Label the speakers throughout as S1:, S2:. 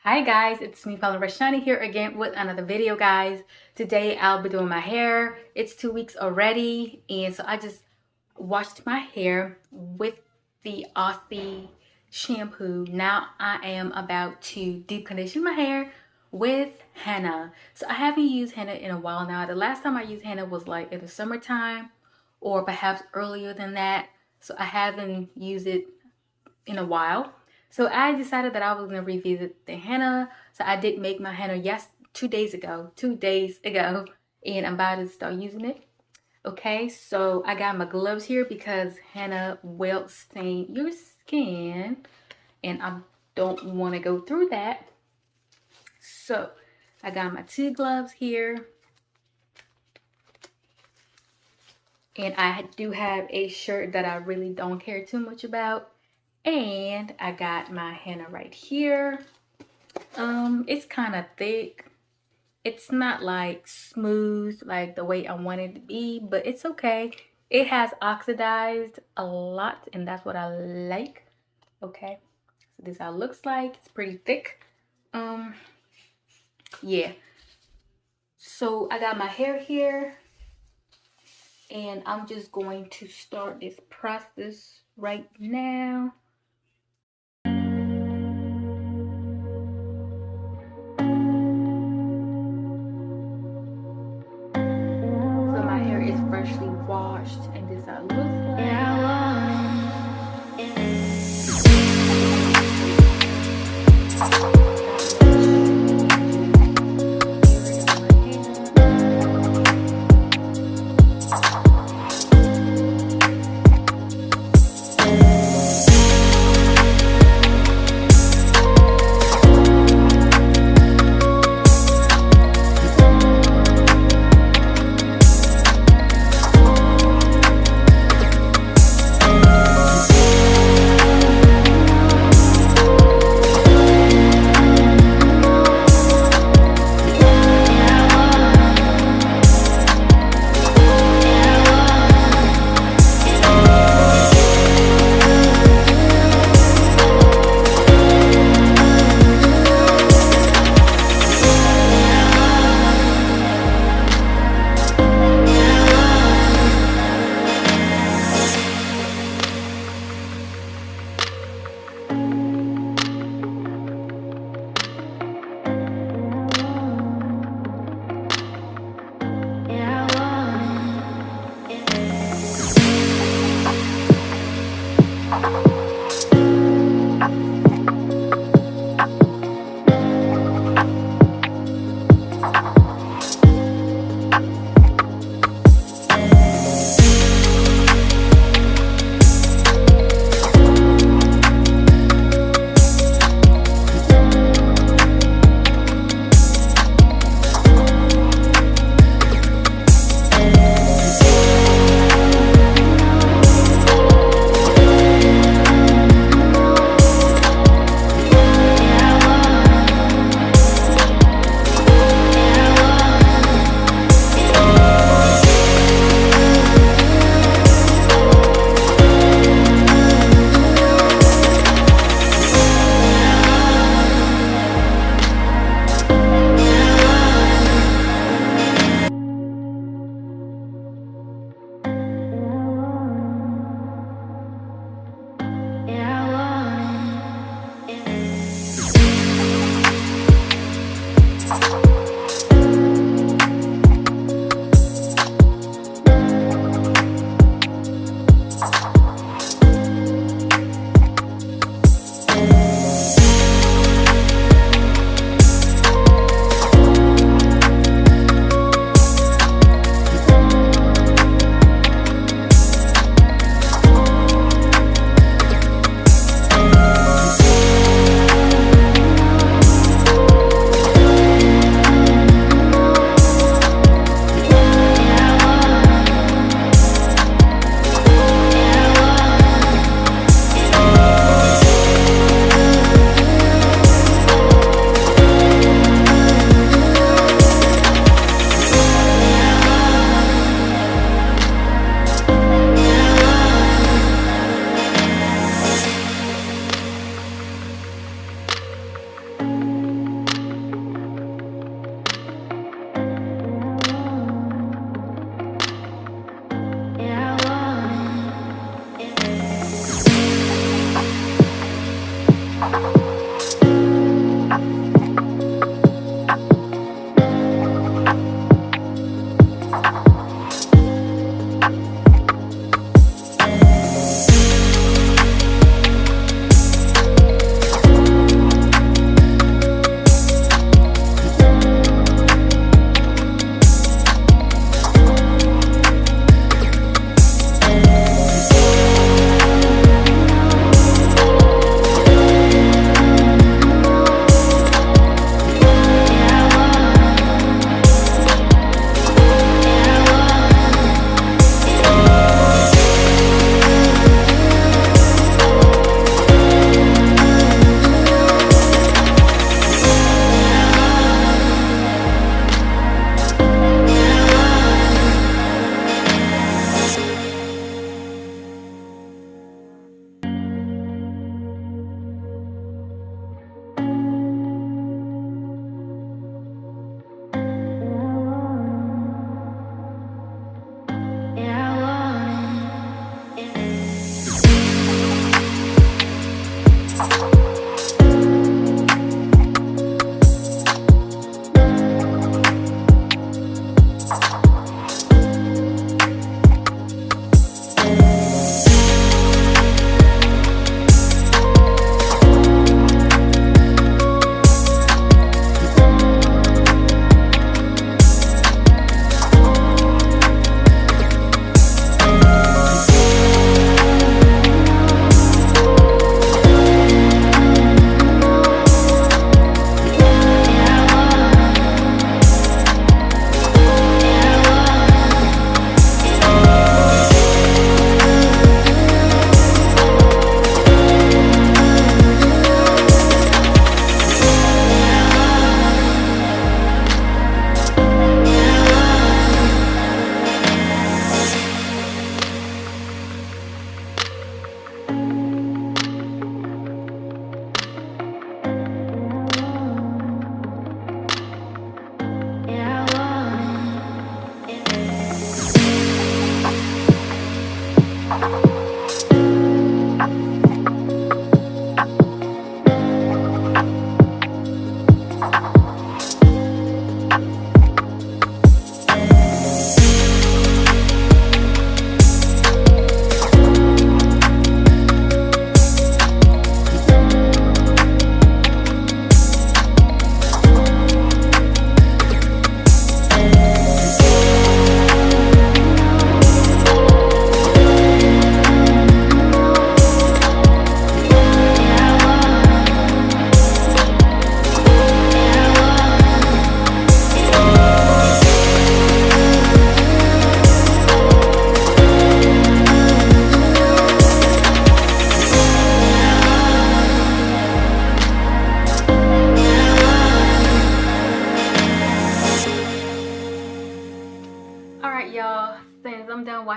S1: Hi guys, it's me, Naturally-Roshani, here again with another video, guys. Today I'll be doing my hair. It's 2 weeks already, and so I just washed my hair with the Aussie shampoo. Now I am about to deep condition my hair with henna. So I haven't used henna in a while now. The last time I used henna was like in the summertime or perhaps earlier than that. So I haven't used it in a while. So I decided that I was going to revisit the henna. So I did make my henna 2 days ago, and I'm about to start using it. Okay, so I got my gloves here because henna will stain your skin, and I don't want to go through that. So I got my 2 gloves here, and I do have a shirt that I really don't care too much about. And I got my henna right here. It's kind of thick. It's not like smooth like the way I want it to be, but it's okay. It has oxidized a lot, and that's what I like. Okay, so this is how it looks like. It's pretty thick. Yeah. So I got my hair here, and I'm just going to start this process right now. Freshly washed, and this is how it looks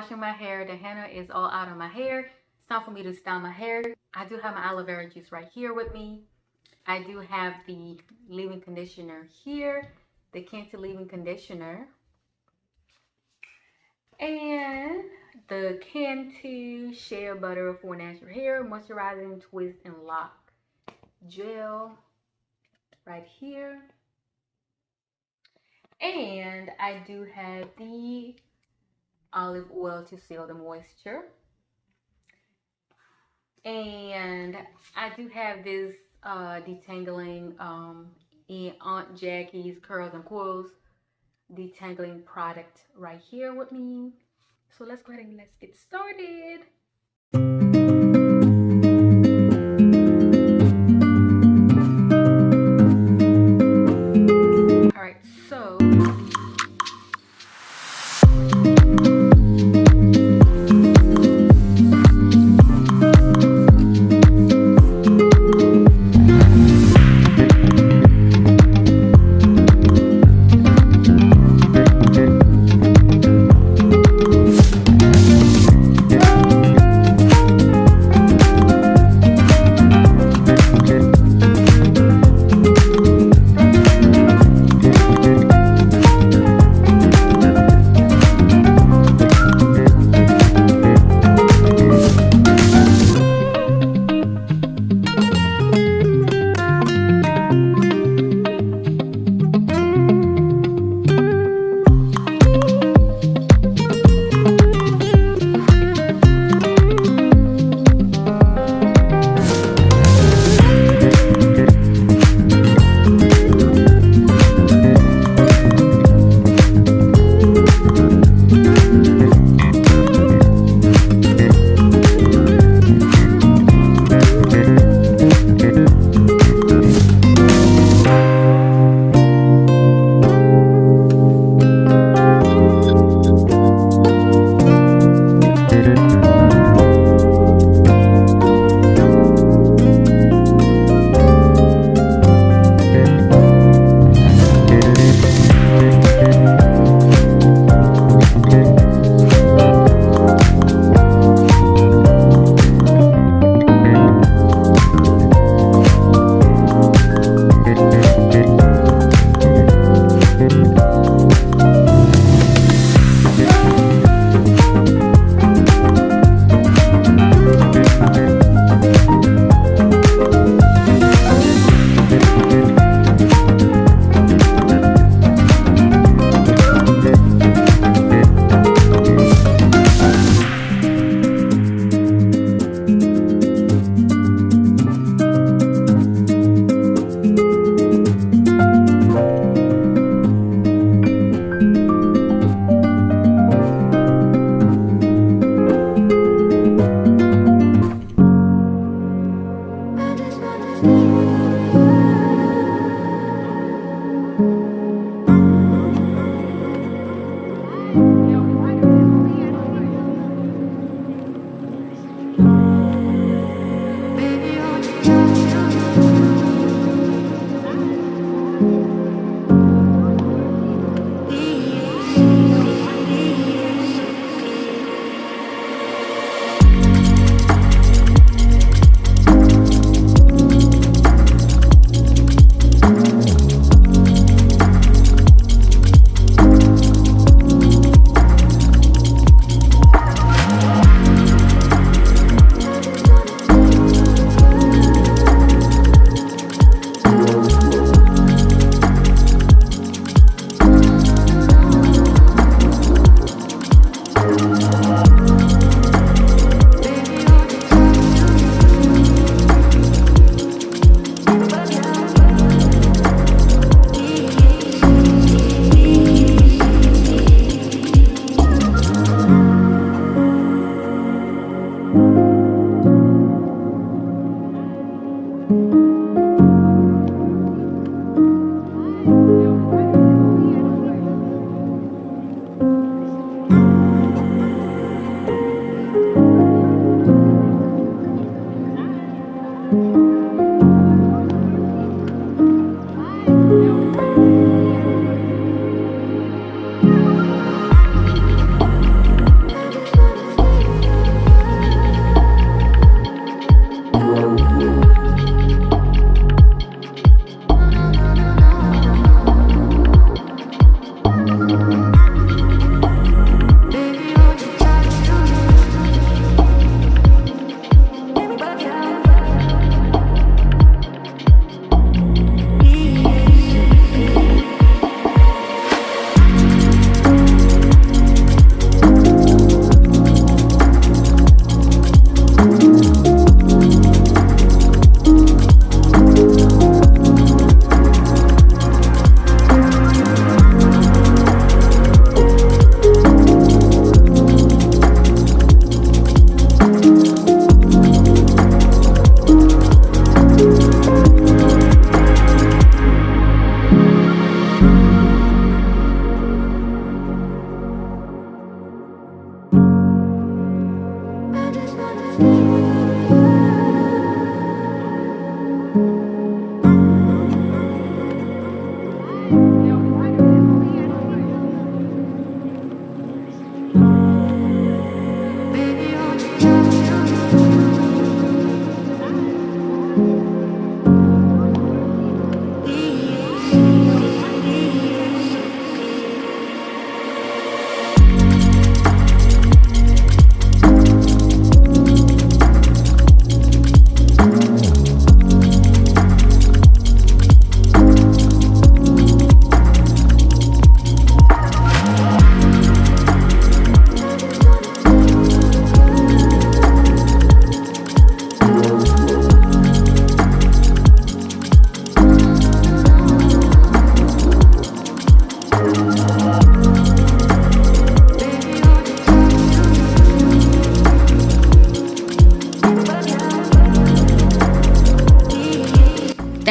S1: washing my hair. The henna is all out of my hair. It's time for me to style my hair. I do have my aloe vera juice right here with me. I do have the leave-in conditioner here, the Canty leave-in conditioner, and the Canty Shea Butter for Natural Hair Moisturizing Twist and Lock Gel right here. And I do have the olive oil to seal the moisture. And I do have this detangling in Aunt Jackie's Curls and Coils detangling product right here with me. So let's go ahead and let's get started. All right, so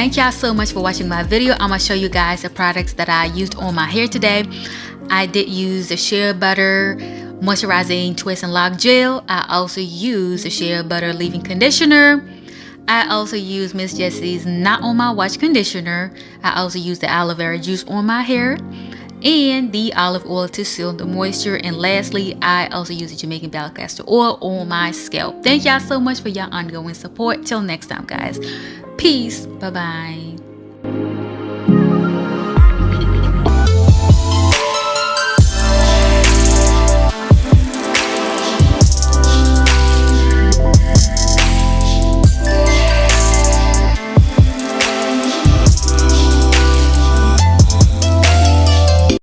S1: Thank y'all so much for watching my video. I'm gonna show you guys the products that I used on my hair today. I did use the shea butter moisturizing twist and lock gel. I also used the shea butter leave-in conditioner. I also used Miss Jessie's Not On My Watch conditioner. I also used the aloe vera juice on my hair and the olive oil to seal the moisture. And lastly, I also used the Jamaican bell castor oil on my scalp. Thank y'all so much for your ongoing support. Till next time, guys. Peace. Bye-bye.